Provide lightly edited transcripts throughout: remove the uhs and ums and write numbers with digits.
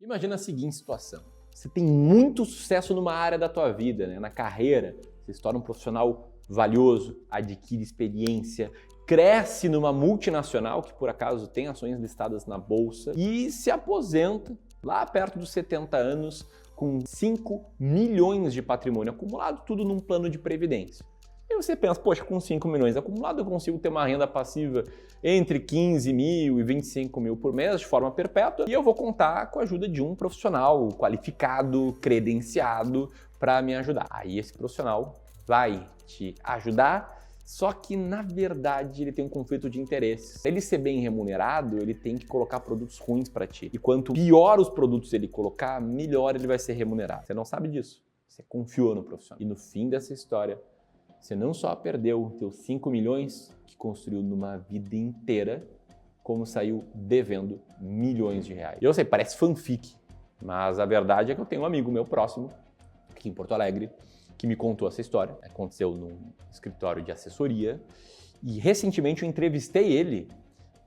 Imagina a seguinte situação. Você tem muito sucesso numa área da tua vida, né? Na carreira, você se torna um profissional valioso, adquire experiência, cresce numa multinacional que por acaso tem ações listadas na bolsa e se aposenta lá perto dos 70 anos com 5 milhões de patrimônio acumulado, tudo num plano de previdência. E você pensa, poxa, com 5 milhões acumulado eu consigo ter uma renda passiva entre 15 mil e 25 mil por mês de forma perpétua e eu vou contar com a ajuda de um profissional qualificado, credenciado para me ajudar. Aí esse profissional vai te ajudar, só que na verdade ele tem um conflito de interesses. Se ele ser bem remunerado, ele tem que colocar produtos ruins para ti. E quanto pior os produtos ele colocar, melhor ele vai ser remunerado. Você não sabe disso, você confiou no profissional. E no fim dessa história, você não só perdeu teus 5 milhões que construiu numa vida inteira, como saiu devendo milhões de reais. E eu sei, parece fanfic, mas a verdade é que eu tenho um amigo meu próximo, aqui em Porto Alegre, que me contou essa história. Aconteceu num escritório de assessoria e recentemente eu entrevistei ele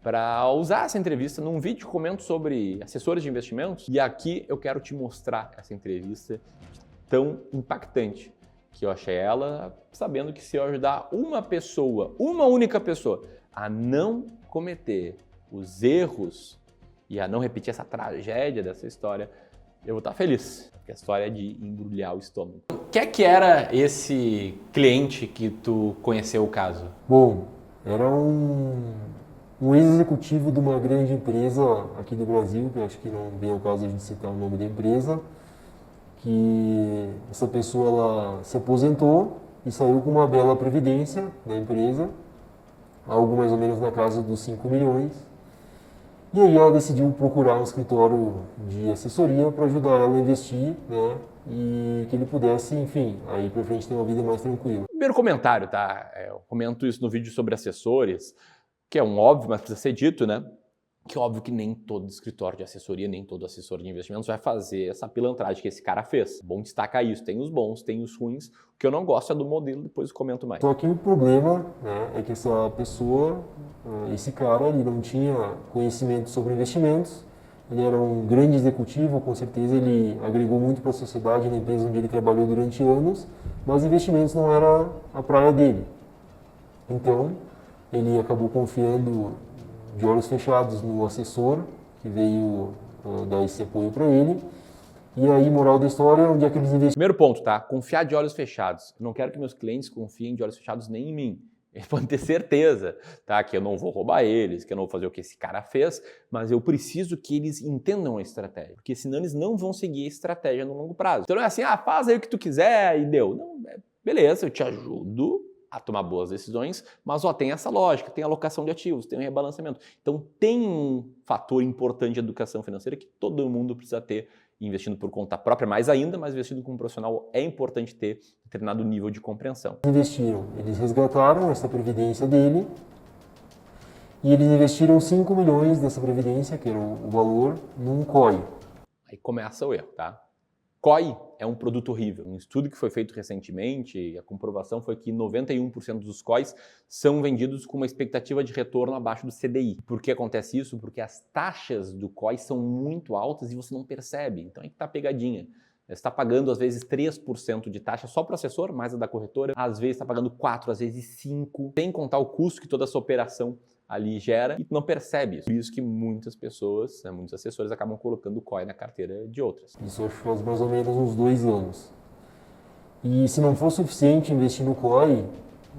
para usar essa entrevista num vídeo que comento sobre assessores de investimentos. E aqui eu quero te mostrar essa entrevista tão impactante que eu achei ela, sabendo que se eu ajudar uma pessoa, uma única pessoa, a não cometer os erros e a não repetir essa tragédia dessa história, eu vou estar feliz, porque a história é de embrulhar o estômago. O que é que era esse cliente que tu conheceu o caso? Bom, era um ex-executivo de uma grande empresa aqui do Brasil, que eu acho que não vem ao caso a gente citar o nome da empresa, que essa pessoa ela se aposentou e saiu com uma bela previdência da empresa, algo mais ou menos na casa dos 5 milhões. E aí ela decidiu procurar um escritório de assessoria para ajudar ela a investir, né? E que ele pudesse, enfim, aí para frente ter uma vida mais tranquila. Primeiro comentário, tá? Eu comento isso no vídeo sobre assessores, que é um óbvio, mas precisa ser dito, né? Que é óbvio que nem todo escritório de assessoria, nem todo assessor de investimentos vai fazer essa pilantragem que esse cara fez. Bom destacar isso, tem os bons, tem os ruins. O que eu não gosto é do modelo, depois eu comento mais. Só que o problema, né, é que essa pessoa, esse cara, ele não tinha conhecimento sobre investimentos, ele era um grande executivo, com certeza ele agregou muito para a sociedade na empresa onde ele trabalhou durante anos, mas investimentos não era a praia dele. Então, ele acabou confiando de olhos fechados no assessor, que veio dar esse apoio para ele. E aí, moral da história, onde é que eles investiram? Primeiro ponto, tá? Confiar de olhos fechados. Eu não quero que meus clientes confiem de olhos fechados nem em mim. Eles podem ter certeza, tá? Que eu não vou roubar eles, que eu não vou fazer o que esse cara fez, mas eu preciso que eles entendam a estratégia, porque senão eles não vão seguir a estratégia no longo prazo. Então não é assim, faz aí o que tu quiser e deu. Não, beleza, eu te ajudo a tomar boas decisões, mas tem essa lógica, tem alocação de ativos, tem um rebalanceamento. Então tem um fator importante de educação financeira que todo mundo precisa ter, investindo por conta própria, mais ainda, mas investindo com um profissional é importante ter determinado nível de compreensão. Investiram, eles resgataram essa previdência dele e eles investiram 5 milhões dessa previdência, que era o valor, num COI. Aí começa o erro, tá? COI é um produto horrível. Um estudo que foi feito recentemente, a comprovação foi que 91% dos COIs são vendidos com uma expectativa de retorno abaixo do CDI. Por que acontece isso? Porque as taxas do COI são muito altas e você não percebe. Então aí que tá a pegadinha. Você está pagando, às vezes, 3% de taxa só para o assessor, mais a da corretora. Às vezes está pagando 4%, às vezes 5%, sem contar o custo que toda essa operação ali gera e tu não percebe isso. Por isso que muitas pessoas, muitos assessores acabam colocando o COI na carteira de outras. Isso acho que faz mais ou menos uns 2 anos. E se não for suficiente investir no COI,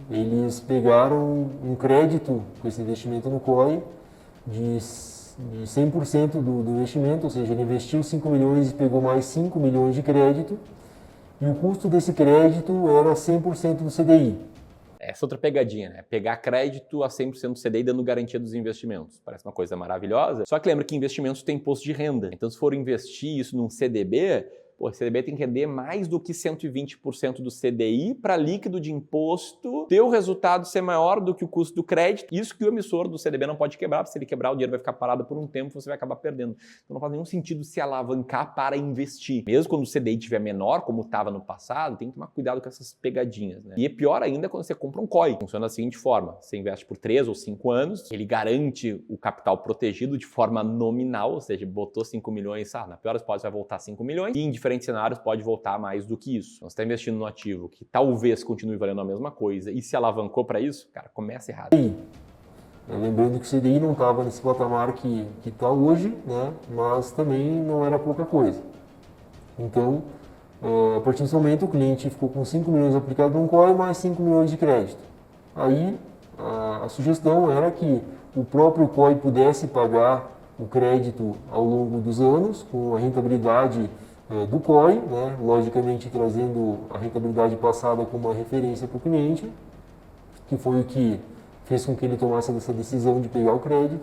eles pegaram um crédito com esse investimento no COI de 100% do investimento, ou seja, ele investiu 5 milhões e pegou mais 5 milhões de crédito, e o custo desse crédito era 100% do CDI. Essa outra pegadinha, né? Pegar crédito a 100% do CDI dando garantia dos investimentos. Parece uma coisa maravilhosa, só que lembra que investimentos têm imposto de renda. Então, se for investir isso num CDB, pô, o CDB tem que render mais do que 120% do CDI para líquido de imposto ter o resultado ser maior do que o custo do crédito. Isso que o emissor do CDB não pode quebrar, porque se ele quebrar, o dinheiro vai ficar parado por um tempo, você vai acabar perdendo. Então não faz nenhum sentido se alavancar para investir. Mesmo quando o CDI estiver menor, como estava no passado, tem que tomar cuidado com essas pegadinhas, né? E é pior ainda quando você compra um COI. Funciona da seguinte forma: você investe por 3 ou 5 anos, ele garante o capital protegido de forma nominal, ou seja, botou 5 milhões, na pior das hipóteses vai voltar 5 milhões, e em diferentes cenários pode voltar mais do que isso. Então, você está investindo no ativo que talvez continue valendo a mesma coisa e se alavancou para isso, cara, começa errado. Lembrando que o CDI não estava nesse patamar que está hoje, né? Mas também não era pouca coisa. Então, a partir desse momento, o cliente ficou com 5 milhões aplicado no COI mais 5 milhões de crédito. Aí, a sugestão era que o próprio COI pudesse pagar o crédito ao longo dos anos, com a rentabilidade do COI, né? Logicamente trazendo a rentabilidade passada como uma referência para o cliente, que foi o que fez com que ele tomasse essa decisão de pegar o crédito.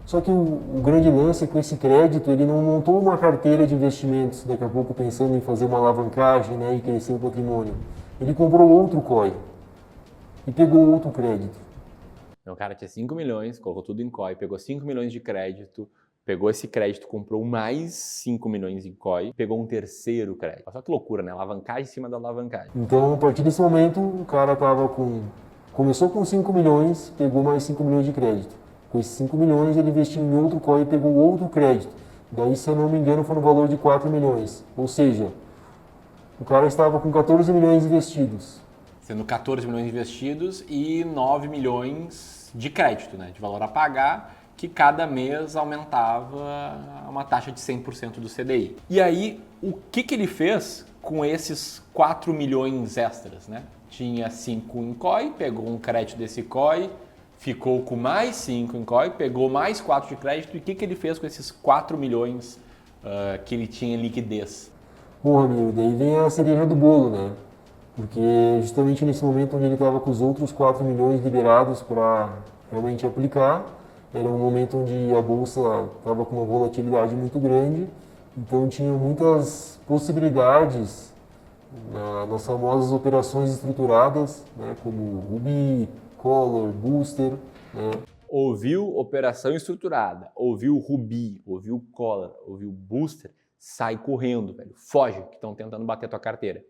Só que o grande lance é que com esse crédito ele não montou uma carteira de investimentos, daqui a pouco pensando em fazer uma alavancagem, né, e crescer o patrimônio. Ele comprou outro COI e pegou outro crédito. Então, o cara tinha 5 milhões, colocou tudo em COI, pegou 5 milhões de crédito, pegou esse crédito, comprou mais 5 milhões em COI, pegou um terceiro crédito. Olha só que loucura, né? Alavancagem em cima da alavancagem. Então, a partir desse momento, o cara começou com 5 milhões, pegou mais 5 milhões de crédito. Com esses 5 milhões, ele investiu em outro COI e pegou outro crédito. Daí, se eu não me engano, foi no valor de 4 milhões. Ou seja, o cara estava com 14 milhões investidos. Sendo 14 milhões investidos e 9 milhões de crédito, né? De valor a pagar, que cada mês aumentava uma taxa de 100% do CDI. E aí, o que ele fez com esses 4 milhões extras, né? Tinha 5 em COI, pegou um crédito desse COI, ficou com mais 5 em COI, pegou mais 4 de crédito. E o que ele fez com esses 4 milhões que ele tinha em liquidez? Bom, amigo, daí vem a cereja do bolo, né? Porque justamente nesse momento onde ele estava com os outros 4 milhões liberados para realmente aplicar, era um momento onde a bolsa estava com uma volatilidade muito grande, então tinha muitas possibilidades nas famosas operações estruturadas, né, como Ruby, Collar, Booster. Né. Ouviu operação estruturada, ouviu Ruby, ouviu Collar, ouviu Booster, sai correndo, velho, foge, que estão tentando bater a tua carteira.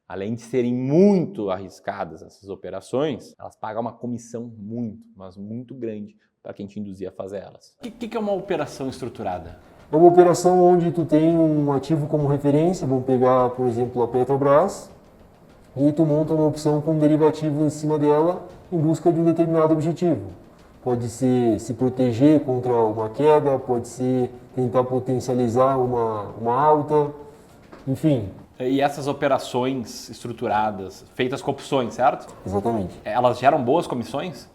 Além de serem muito arriscadas essas operações, elas pagam uma comissão muito grande para quem te induzir a fazer elas. O que é uma operação estruturada? É uma operação onde tu tem um ativo como referência, vamos pegar, por exemplo, a Petrobras, e tu monta uma opção com um derivativo em cima dela em busca de um determinado objetivo. Pode ser se proteger contra uma queda, pode ser tentar potencializar uma alta, enfim. E essas operações estruturadas, feitas com opções, certo? Exatamente. Elas geram boas comissões?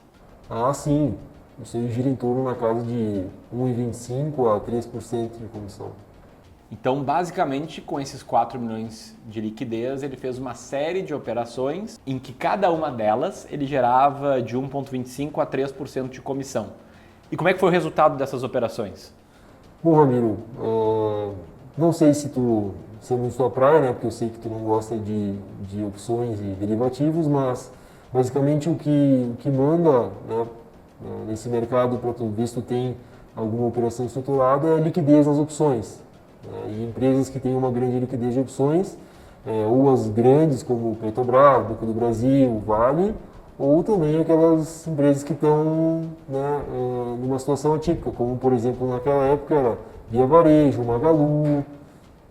Ah, sim. Isso gira em torno na casa de 1,25% a 3% de comissão. Então, basicamente, com esses 4 milhões de liquidez, ele fez uma série de operações em que cada uma delas ele gerava de 1,25% a 3% de comissão. E como é que foi o resultado dessas operações? Bom, Ramiro, não sei se é muito sua praia, né? Porque eu sei que tu não gosta de opções e derivativos, mas basicamente o que manda, né, nesse mercado para tu ver se tu tem alguma operação estruturada é a liquidez nas opções. E empresas que têm uma grande liquidez de opções, ou as grandes como Petrobras, Banco do Brasil, Vale, ou também aquelas empresas que estão, né, numa situação atípica, como por exemplo naquela época era Via Varejo, Magalu,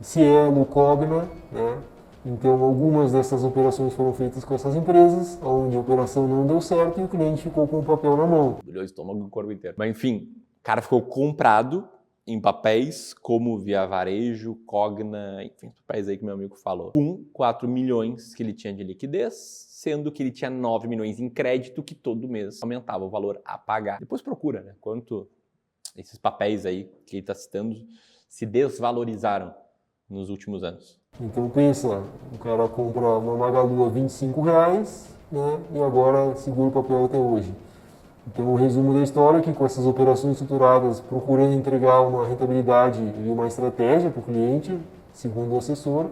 Cielo, Cogna, né? Então algumas dessas operações foram feitas com essas empresas, onde a operação não deu certo e o cliente ficou com o papel na mão. Doeu o estômago e o corpo inteiro. Mas enfim, o cara ficou comprado em papéis como Via Varejo, Cogna, enfim, os papéis aí que meu amigo falou. Com 4 milhões que ele tinha de liquidez, sendo que ele tinha 9 milhões em crédito que todo mês aumentava o valor a pagar. Depois procura, né? Quanto esses papéis aí que ele está citando se desvalorizaram nos últimos anos. Então pensa, o cara compra uma Magalu a R$25, né, e agora segura o papel até hoje. Então o resumo da história é que com essas operações estruturadas, procurando entregar uma rentabilidade e uma estratégia para o cliente, segundo o assessor,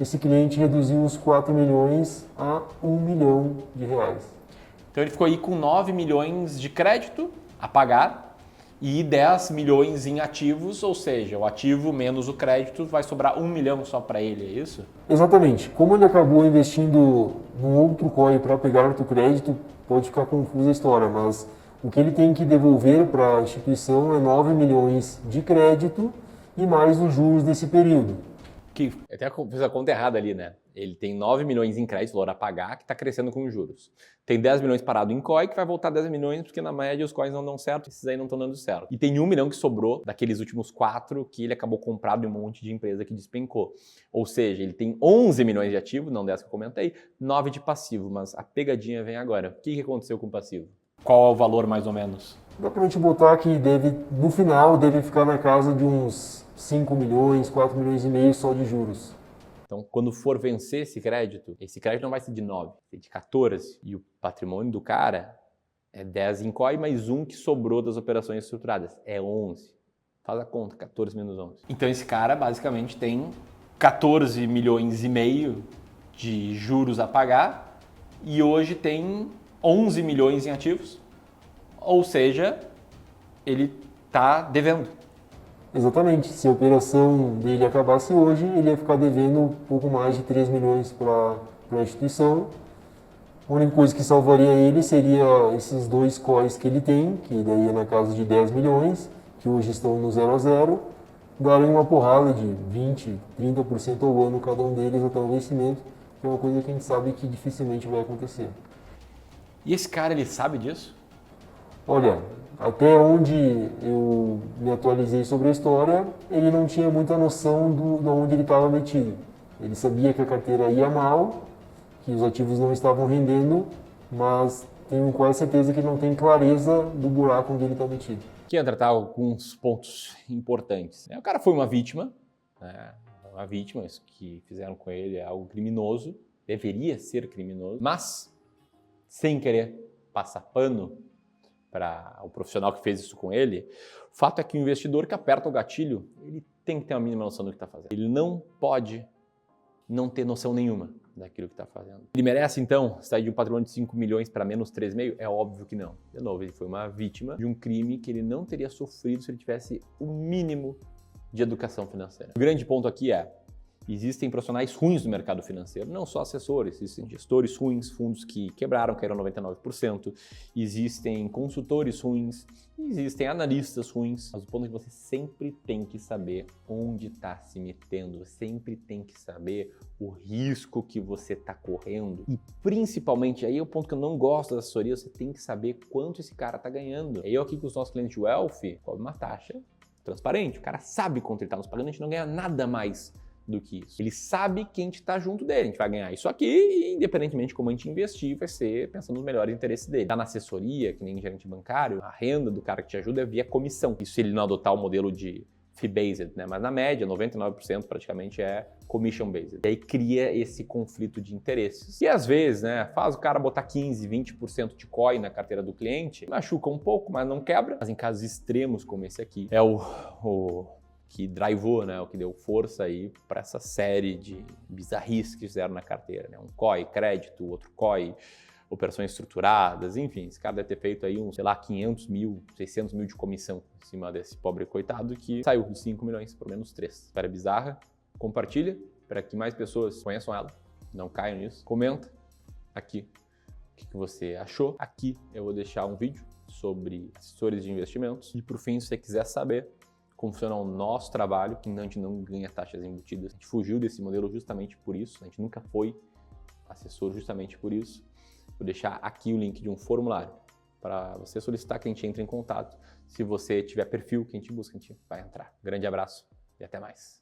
esse cliente reduziu os 4 milhões a 1 milhão de reais. Então ele ficou aí com 9 milhões de crédito a pagar e 10 milhões em ativos, ou seja, o ativo menos o crédito vai sobrar 1 milhão só para ele, é isso? Exatamente. Como ele acabou investindo num outro COI para pegar outro crédito, pode ficar confusa a história, mas o que ele tem que devolver para a instituição é 9 milhões de crédito e mais os juros desse período. Que até fiz a conta errada ali, né? Ele tem 9 milhões em crédito, valor a pagar, que está crescendo com os juros. Tem 10 milhões parado em COI, que vai voltar 10 milhões, porque na média os COIs não dão certo, esses aí não estão dando certo. E tem 1 milhão que sobrou daqueles últimos 4 que ele acabou comprado em um monte de empresa que despencou. Ou seja, ele tem 11 milhões de ativo, não 10 que eu comentei, 9 de passivo, mas a pegadinha vem agora. O que aconteceu com o passivo? Qual é o valor mais ou menos? Dá pra gente botar que no final deve ficar na casa de uns 5 milhões, 4 milhões e meio só de juros. Então, quando for vencer esse crédito não vai ser de 9, vai ser de 14. E o patrimônio do cara é 10 em COI, mais um que sobrou das operações estruturadas. É 11. Faz a conta, 14 menos 11. Então, esse cara basicamente tem 14 milhões e meio de juros a pagar e hoje tem 11 milhões em ativos. Ou seja, ele está devendo. Exatamente. Se a operação dele acabasse hoje, ele ia ficar devendo um pouco mais de 3 milhões para a instituição. A única coisa que salvaria ele seria esses 2 COIs que ele tem, que daí é na casa de 10 milhões, que hoje estão no 0 a 0, darem uma porrada de 20%, 30% ao ano cada um deles até o vencimento, que é uma coisa que a gente sabe que dificilmente vai acontecer. E esse cara, ele sabe disso? Olha, até onde eu me atualizei sobre a história, ele não tinha muita noção de onde ele estava metido. Ele sabia que a carteira ia mal, que os ativos não estavam rendendo, mas tenho quase certeza que ele não tem clareza do buraco onde ele está metido. Aqui entra alguns pontos importantes. O cara foi uma vítima, né? Uma vítima, isso que fizeram com ele é algo criminoso, deveria ser criminoso, mas sem querer passar pano para o profissional que fez isso com ele, o fato é que o investidor que aperta o gatilho, ele tem que ter uma mínima noção do que está fazendo. Ele não pode não ter noção nenhuma daquilo que está fazendo. Ele merece, então, sair de um patrimônio de 5 milhões para menos 3,5? É óbvio que não. De novo, ele foi uma vítima de um crime que ele não teria sofrido se ele tivesse o mínimo de educação financeira. O grande ponto aqui é: existem profissionais ruins no mercado financeiro, não só assessores, existem gestores ruins, fundos que quebraram, caíram 99%, existem consultores ruins, existem analistas ruins, mas o ponto é que você sempre tem que saber onde está se metendo, você sempre tem que saber o risco que você está correndo e principalmente, aí é o ponto que eu não gosto da assessoria, você tem que saber quanto esse cara está ganhando. Eu aqui com os nossos clientes de Wealth, cobro uma taxa transparente, o cara sabe quanto ele está nos pagando, a gente não ganha nada mais do que isso. Ele sabe que a gente está junto dele, a gente vai ganhar isso aqui e independentemente de como a gente investir, vai ser pensando nos melhores interesses dele. Tá na assessoria, que nem gerente bancário, a renda do cara que te ajuda é via comissão. Isso se ele não adotar o modelo de fee-based, né? Mas na média, 99% praticamente é commission-based. E aí cria esse conflito de interesses. E às vezes, né, faz o cara botar 15%, 20% de COI na carteira do cliente, machuca um pouco, mas não quebra. Mas em casos extremos como esse aqui, é o que drivou, né, o que deu força aí para essa série de bizarrices que fizeram na carteira, né? Um COI, crédito, outro COI, operações estruturadas, enfim, esse cara deve ter feito aí uns, sei lá, 500 mil, 600 mil de comissão em cima desse pobre coitado que saiu de 5 milhões por menos 3. História bizarra, compartilha para que mais pessoas conheçam ela, não caiam nisso, comenta aqui o que você achou. Aqui eu vou deixar um vídeo sobre assessores de investimentos e por fim, se você quiser saber como funciona o nosso trabalho, que a gente não ganha taxas embutidas. A gente fugiu desse modelo justamente por isso, a gente nunca foi assessor justamente por isso. Vou deixar aqui o link de um formulário para você solicitar que a gente entre em contato. Se você tiver perfil que a gente busca, a gente vai entrar. Grande abraço e até mais.